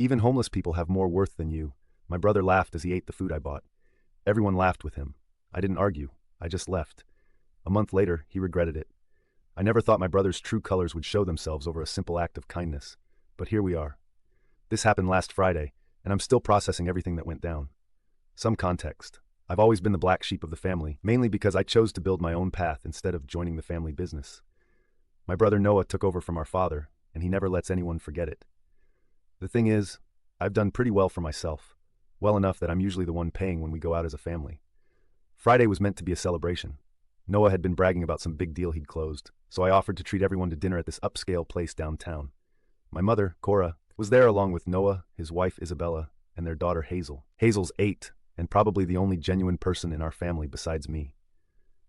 Even homeless people have more worth than you. My brother laughed as he ate the food I bought. Everyone laughed with him. I didn't argue. I just left. A month later, he regretted it. I never thought my brother's true colors would show themselves over a simple act of kindness. But here we are. This happened last Friday, and I'm still processing everything that went down. Some context. I've always been the black sheep of the family, mainly because I chose to build my own path instead of joining the family business. My brother Noah took over from our father, and he never lets anyone forget it. The thing is, I've done pretty well for myself, well enough that I'm usually the one paying when we go out as a family. Friday was meant to be a celebration. Noah had been bragging about some big deal he'd closed, so I offered to treat everyone to dinner at this upscale place downtown. My mother, Cora, was there along with Noah, his wife Isabella, and their daughter Hazel. Hazel's 8, and probably the only genuine person in our family besides me.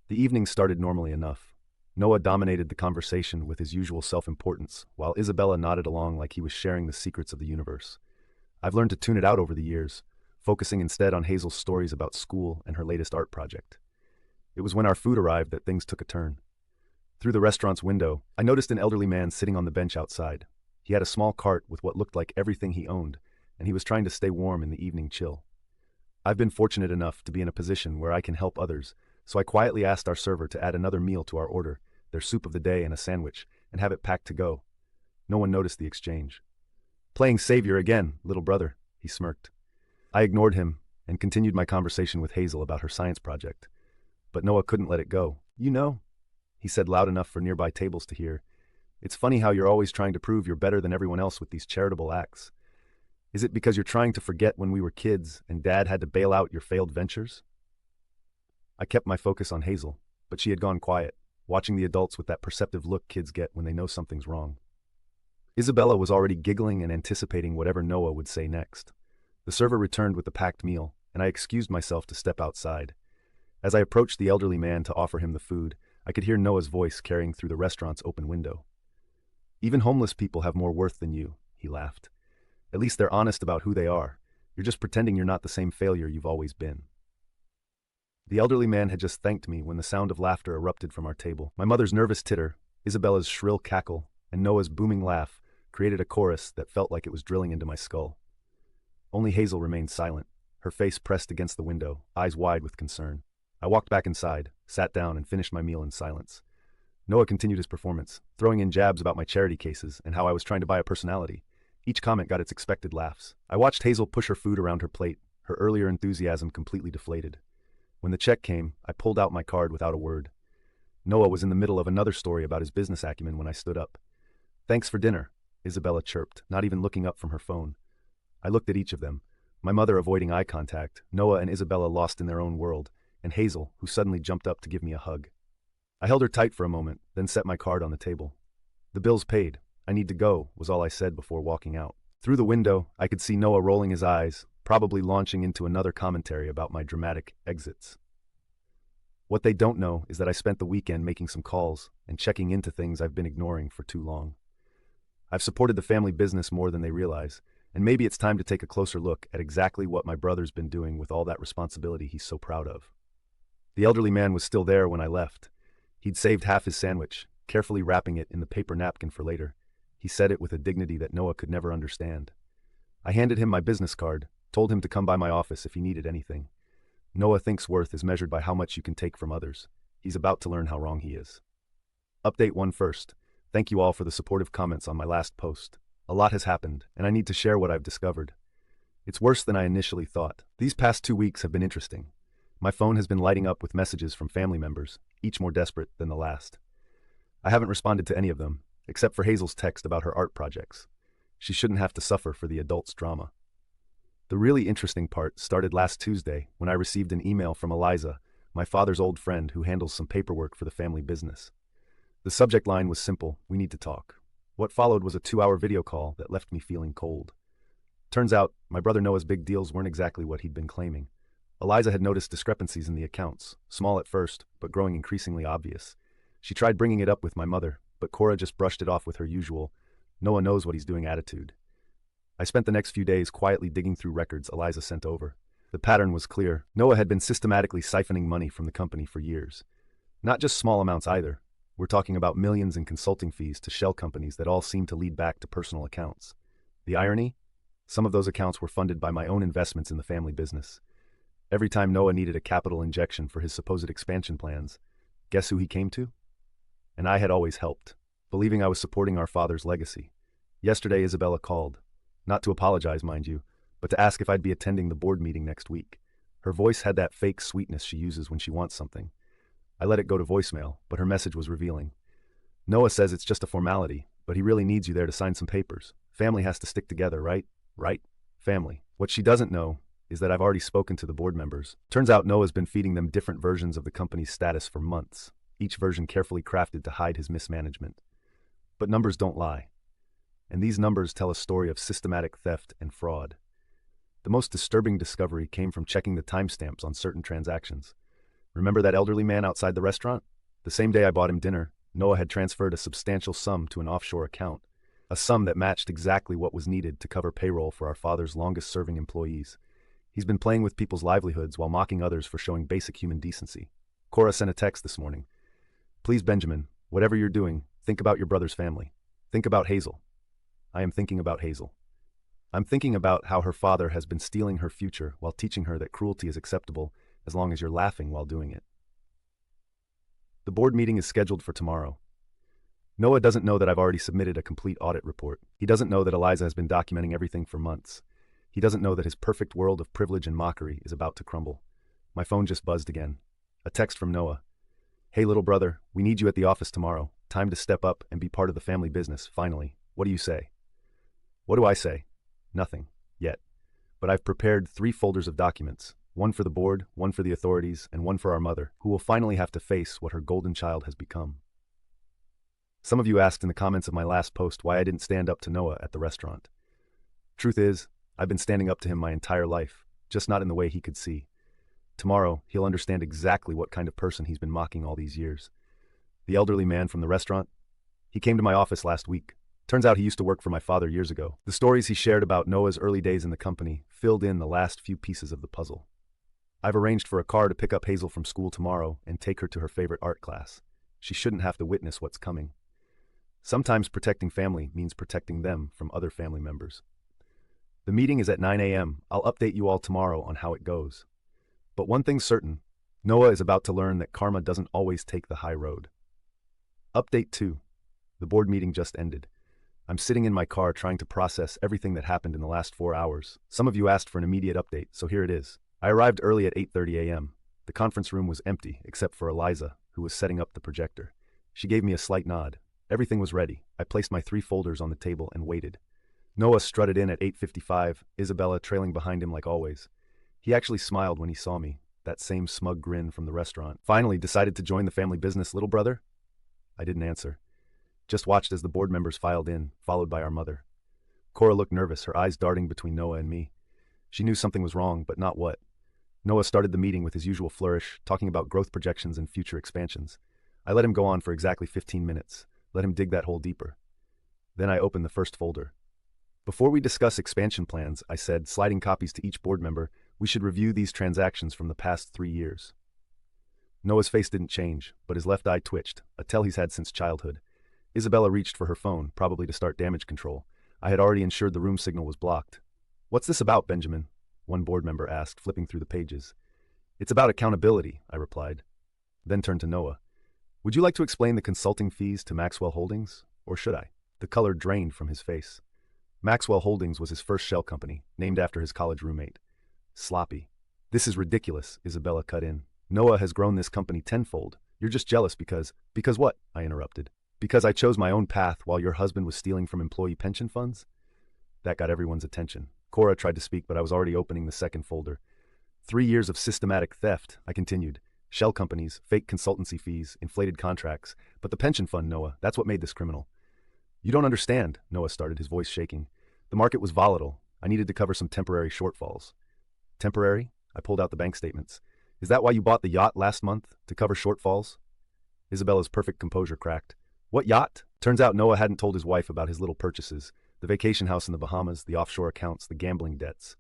The evening started normally enough. Noah dominated the conversation with his usual self-importance, while Isabella nodded along like he was sharing the secrets of the universe. I've learned to tune it out over the years, focusing instead on Hazel's stories about school and her latest art project. It was when our food arrived that things took a turn. Through the restaurant's window, I noticed an elderly man sitting on the bench outside. He had a small cart with what looked like everything he owned, and he was trying to stay warm in the evening chill. I've been fortunate enough to be in a position where I can help others, so I quietly asked our server to add another meal to our order, their soup of the day and a sandwich, and have it packed to go. No one noticed the exchange. "Playing savior again, little brother," he smirked. I ignored him and continued my conversation with Hazel about her science project. But Noah couldn't let it go. "You know," he said loud enough for nearby tables to hear, "it's funny how you're always trying to prove you're better than everyone else with these charitable acts. Is it because you're trying to forget when we were kids and Dad had to bail out your failed ventures?" I kept my focus on Hazel, but she had gone quiet, watching the adults with that perceptive look kids get when they know something's wrong. Isabella was already giggling and anticipating whatever Noah would say next. The server returned with the packed meal, and I excused myself to step outside. As I approached the elderly man to offer him the food, I could hear Noah's voice carrying through the restaurant's open window. "Even homeless people have more worth than you," he laughed. "At least they're honest about who they are. You're just pretending you're not the same failure you've always been." The elderly man had just thanked me when the sound of laughter erupted from our table. My mother's nervous titter, Isabella's shrill cackle, and Noah's booming laugh created a chorus that felt like it was drilling into my skull. Only Hazel remained silent, her face pressed against the window, eyes wide with concern. I walked back inside, sat down, and finished my meal in silence. Noah continued his performance, throwing in jabs about my charity cases and how I was trying to buy a personality. Each comment got its expected laughs. I watched Hazel push her food around her plate, her earlier enthusiasm completely deflated. When the check came, I pulled out my card without a word. Noah was in the middle of another story about his business acumen when I stood up. "Thanks for dinner," Isabella chirped, not even looking up from her phone. I looked at each of them, my mother avoiding eye contact, Noah and Isabella lost in their own world, and Hazel, who suddenly jumped up to give me a hug. I held her tight for a moment, then set my card on the table. "The bill's paid. I need to go," was all I said before walking out. Through the window, I could see Noah rolling his eyes, probably launching into another commentary about my dramatic exits. What they don't know is that I spent the weekend making some calls and checking into things I've been ignoring for too long. I've supported the family business more than they realize, and maybe it's time to take a closer look at exactly what my brother's been doing with all that responsibility he's so proud of. The elderly man was still there when I left. He'd saved half his sandwich, carefully wrapping it in the paper napkin for later. He said it with a dignity that Noah could never understand. I handed him my business card, told him to come by my office if he needed anything. Noah thinks worth is measured by how much you can take from others. He's about to learn how wrong he is. Update 1 first. Thank you all for the supportive comments on my last post. A lot has happened, and I need to share what I've discovered. It's worse than I initially thought. These past 2 weeks have been interesting. My phone has been lighting up with messages from family members, each more desperate than the last. I haven't responded to any of them, except for Hazel's text about her art projects. She shouldn't have to suffer for the adults' drama. The really interesting part started last Tuesday when I received an email from Eliza, my father's old friend who handles some paperwork for the family business. The subject line was simple: "We need to talk." What followed was a 2-hour video call that left me feeling cold. Turns out, my brother Noah's big deals weren't exactly what he'd been claiming. Eliza had noticed discrepancies in the accounts, small at first, but growing increasingly obvious. She tried bringing it up with my mother, but Cora just brushed it off with her usual, "Noah knows what he's doing" attitude. I spent the next few days quietly digging through records Eliza sent over. The pattern was clear. Noah had been systematically siphoning money from the company for years. Not just small amounts either. We're talking about millions in consulting fees to shell companies that all seem to lead back to personal accounts. The irony? Some of those accounts were funded by my own investments in the family business. Every time Noah needed a capital injection for his supposed expansion plans, guess who he came to? And I had always helped, believing I was supporting our father's legacy. Yesterday, Isabella called. Not to apologize, mind you, but to ask if I'd be attending the board meeting next week. Her voice had that fake sweetness she uses when she wants something. I let it go to voicemail, but her message was revealing. Noah says it's just a formality, but he really needs you there to sign some papers. Family has to stick together, right? Right? Family. What she doesn't know is that I've already spoken to the board members. Turns out Noah's been feeding them different versions of the company's status for months, each version carefully crafted to hide his mismanagement. But numbers don't lie. And these numbers tell a story of systematic theft and fraud. The most disturbing discovery came from checking the timestamps on certain transactions. Remember that elderly man outside the restaurant? The same day I bought him dinner, Noah had transferred a substantial sum to an offshore account, a sum that matched exactly what was needed to cover payroll for our father's longest-serving employees. He's been playing with people's livelihoods while mocking others for showing basic human decency. Cora sent a text this morning. Please, Benjamin, whatever you're doing, think about your brother's family. Think about Hazel. I am thinking about Hazel. I'm thinking about how her father has been stealing her future while teaching her that cruelty is acceptable as long as you're laughing while doing it. The board meeting is scheduled for tomorrow. Noah doesn't know that I've already submitted a complete audit report. He doesn't know that Eliza has been documenting everything for months. He doesn't know that his perfect world of privilege and mockery is about to crumble. My phone just buzzed again. A text from Noah. Hey, little brother, we need you at the office tomorrow. Time to step up and be part of the family business, finally. What do you say? What do I say? Nothing. Yet. But I've prepared 3 folders of documents. One for the board, one for the authorities, and one for our mother, who will finally have to face what her golden child has become. Some of you asked in the comments of my last post why I didn't stand up to Noah at the restaurant. Truth is, I've been standing up to him my entire life, just not in the way he could see. Tomorrow, he'll understand exactly what kind of person he's been mocking all these years. The elderly man from the restaurant? He came to my office last week. Turns out he used to work for my father years ago. The stories he shared about Noah's early days in the company filled in the last few pieces of the puzzle. I've arranged for a car to pick up Hazel from school tomorrow and take her to her favorite art class. She shouldn't have to witness what's coming. Sometimes protecting family means protecting them from other family members. The meeting is at 9 a.m. I'll update you all tomorrow on how it goes. But one thing's certain, Noah is about to learn that karma doesn't always take the high road. Update 2. The board meeting just ended. I'm sitting in my car trying to process everything that happened in the last 4 hours. Some of you asked for an immediate update, so here it is. I arrived early at 8:30 a.m. The conference room was empty, except for Eliza, who was setting up the projector. She gave me a slight nod. Everything was ready. I placed my 3 folders on the table and waited. Noah strutted in at 8:55, Isabella trailing behind him like always. He actually smiled when he saw me, that same smug grin from the restaurant. Finally, decided to join the family business, little brother? I didn't answer. Just watched as the board members filed in, followed by our mother. Cora looked nervous, her eyes darting between Noah and me. She knew something was wrong, but not what. Noah started the meeting with his usual flourish, talking about growth projections and future expansions. I let him go on for exactly 15 minutes, let him dig that hole deeper. Then I opened the first folder. Before we discuss expansion plans, I said, sliding copies to each board member, we should review these transactions from the past 3 years. Noah's face didn't change, but his left eye twitched, a tell he's had since childhood. Isabella reached for her phone, probably to start damage control. I had already ensured the room signal was blocked. What's this about, Benjamin? One board member asked, flipping through the pages. It's about accountability, I replied. Then turned to Noah. Would you like to explain the consulting fees to Maxwell Holdings, or should I? The color drained from his face. Maxwell Holdings was his first shell company, named after his college roommate. Sloppy. This is ridiculous, Isabella cut in. Noah has grown this company tenfold. You're just jealous because what? I interrupted. Because I chose my own path while your husband was stealing from employee pension funds? That got everyone's attention. Cora tried to speak, but I was already opening the second folder. 3 years of systematic theft, I continued. Shell companies, fake consultancy fees, inflated contracts. But the pension fund, Noah, that's what made this criminal. You don't understand, Noah started, his voice shaking. The market was volatile. I needed to cover some temporary shortfalls. Temporary? I pulled out the bank statements. Is that why you bought the yacht last month? To cover shortfalls? Isabella's perfect composure cracked. What yacht? Turns out Noah hadn't told his wife about his little purchases. The vacation house in the Bahamas, the offshore accounts, the gambling debts.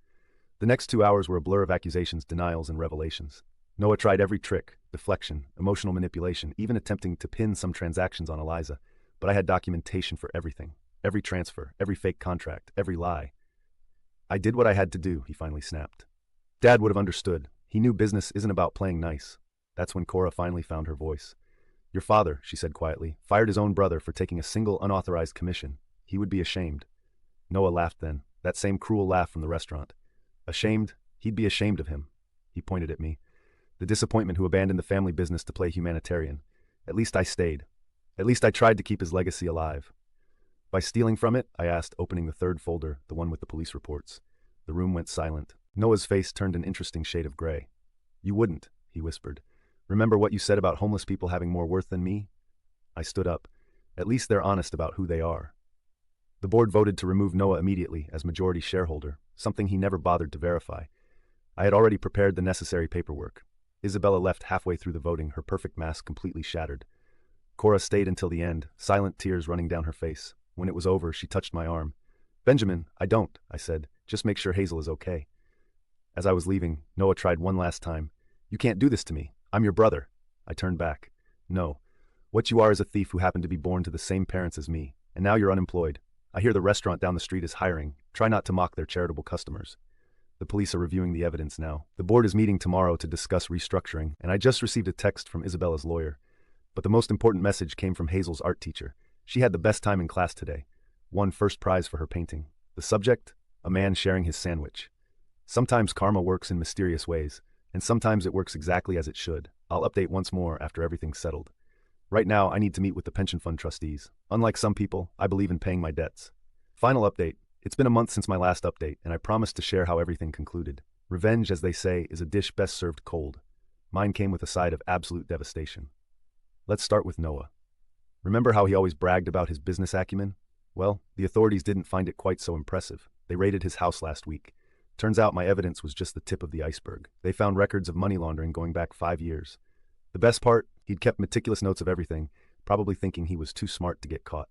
The next 2 hours were a blur of accusations, denials, and revelations. Noah tried every trick, deflection, emotional manipulation, even attempting to pin some transactions on Eliza. But I had documentation for everything. Every transfer, every fake contract, every lie. I did what I had to do, he finally snapped. Dad would have understood. He knew business isn't about playing nice. That's when Cora finally found her voice. Your father, she said quietly, fired his own brother for taking a single unauthorized commission. He would be ashamed. Noah laughed then, that same cruel laugh from the restaurant. Ashamed? He'd be ashamed of him. He pointed at me. The disappointment who abandoned the family business to play humanitarian. At least I stayed. At least I tried to keep his legacy alive. By stealing from it? I asked, opening the third folder, the one with the police reports. The room went silent. Noah's face turned an interesting shade of gray. You wouldn't, he whispered. Remember what you said about homeless people having more worth than me? I stood up. At least they're honest about who they are. The board voted to remove Noah immediately as majority shareholder, something he never bothered to verify. I had already prepared the necessary paperwork. Isabella left halfway through the voting, her perfect mask completely shattered. Cora stayed until the end, silent tears running down her face. When it was over, she touched my arm. Benjamin, I don't, I said. Just make sure Hazel is okay. As I was leaving, Noah tried one last time. You can't do this to me. I'm your brother. I turned back. No. What you are is a thief who happened to be born to the same parents as me, and now you're unemployed. I hear the restaurant down the street is hiring. Try not to mock their charitable customers. The police are reviewing the evidence now. The board is meeting tomorrow to discuss restructuring, and I just received a text from Isabella's lawyer. But the most important message came from Hazel's art teacher. She had the best time in class today. Won first prize for her painting. The subject? A man sharing his sandwich. Sometimes karma works in mysterious ways, and sometimes it works exactly as it should. I'll update once more after everything's settled. Right now, I need to meet with the pension fund trustees. Unlike some people, I believe in paying my debts. Final update. It's been a month since my last update, and I promised to share how everything concluded. Revenge, as they say, is a dish best served cold. Mine came with a side of absolute devastation. Let's start with Noah. Remember how he always bragged about his business acumen? Well, the authorities didn't find it quite so impressive. They raided his house last week. Turns out my evidence was just the tip of the iceberg. They found records of money laundering going back 5 years. The best part? He'd kept meticulous notes of everything, probably thinking he was too smart to get caught.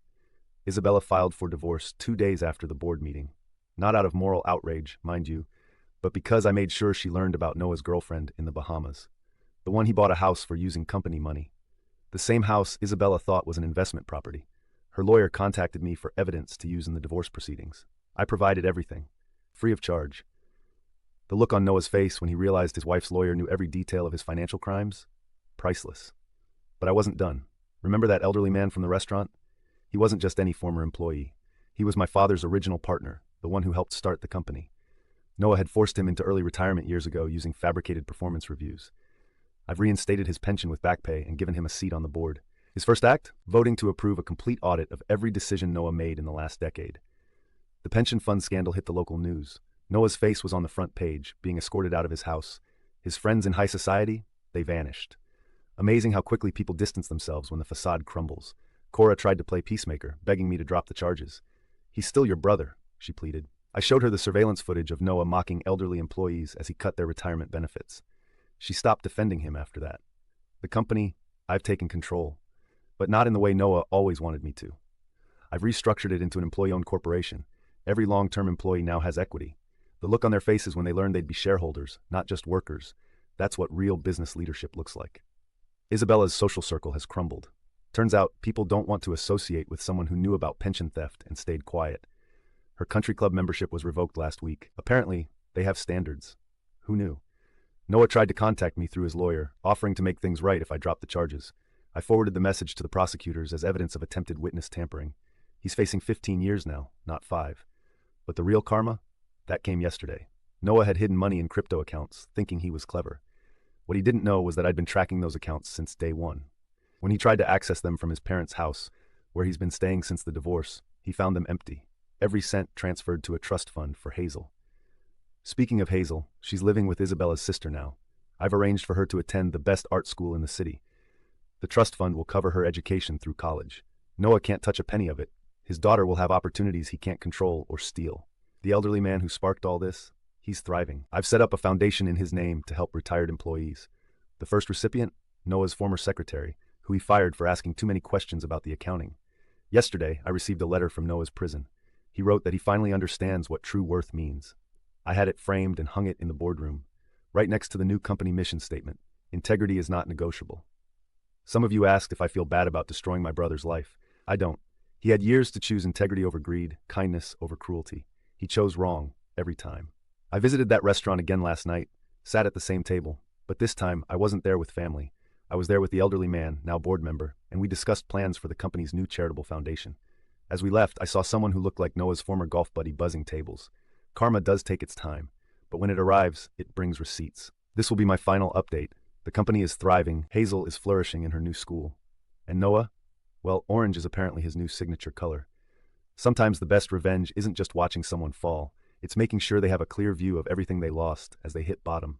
Isabella filed for divorce 2 days after the board meeting. Not out of moral outrage, mind you, but because I made sure she learned about Noah's girlfriend in the Bahamas. The one he bought a house for using company money. The same house Isabella thought was an investment property. Her lawyer contacted me for evidence to use in the divorce proceedings. I provided everything, free of charge. The look on Noah's face when he realized his wife's lawyer knew every detail of his financial crimes? Priceless. But I wasn't done. Remember that elderly man from the restaurant? He wasn't just any former employee. He was my father's original partner, the one who helped start the company. Noah had forced him into early retirement years ago using fabricated performance reviews. I've reinstated his pension with back pay and given him a seat on the board. His first act? Voting to approve a complete audit of every decision Noah made in the last decade. The pension fund scandal hit the local news. Noah's face was on the front page, being escorted out of his house. His friends in high society? They vanished. Amazing how quickly people distance themselves when the facade crumbles. Cora tried to play peacemaker, begging me to drop the charges. He's still your brother, she pleaded. I showed her the surveillance footage of Noah mocking elderly employees as he cut their retirement benefits. She stopped defending him after that. The company, I've taken control, but not in the way Noah always wanted me to. I've restructured it into an employee-owned corporation. Every long-term employee now has equity. The look on their faces when they learned they'd be shareholders, not just workers. That's what real business leadership looks like. Isabella's social circle has crumbled. Turns out people don't want to associate with someone who knew about pension theft and stayed quiet. Her country club membership was revoked last week. Apparently, they have standards. Who knew? Noah tried to contact me through his lawyer, offering to make things right if I dropped the charges. I forwarded the message to the prosecutors as evidence of attempted witness tampering. He's facing 15 years now, not 5. But the real karma? That came yesterday. Noah had hidden money in crypto accounts, thinking he was clever. What he didn't know was that I'd been tracking those accounts since day one. When he tried to access them from his parents' house, where he's been staying since the divorce, he found them empty. Every cent transferred to a trust fund for Hazel. Speaking of Hazel, she's living with Isabella's sister now. I've arranged for her to attend the best art school in the city. The trust fund will cover her education through college. Noah can't touch a penny of it. His daughter will have opportunities he can't control or steal. The elderly man who sparked all this? He's thriving. I've set up a foundation in his name to help retired employees. The first recipient? Noah's former secretary, who he fired for asking too many questions about the accounting. Yesterday, I received a letter from Noah's prison. He wrote that he finally understands what true worth means. I had it framed and hung it in the boardroom, right next to the new company mission statement. Integrity is not negotiable. Some of you asked if I feel bad about destroying my brother's life. I don't. He had years to choose integrity over greed, kindness over cruelty. He chose wrong, every time. I visited that restaurant again last night, sat at the same table, but this time I wasn't there with family. I was there with the elderly man, now board member, and we discussed plans for the company's new charitable foundation. As we left, I saw someone who looked like Noah's former golf buddy buzzing tables. Karma does take its time, but when it arrives, it brings receipts. This will be my final update. The company is thriving, Hazel is flourishing in her new school. And Noah? Well, orange is apparently his new signature color. Sometimes the best revenge isn't just watching someone fall, it's making sure they have a clear view of everything they lost as they hit bottom.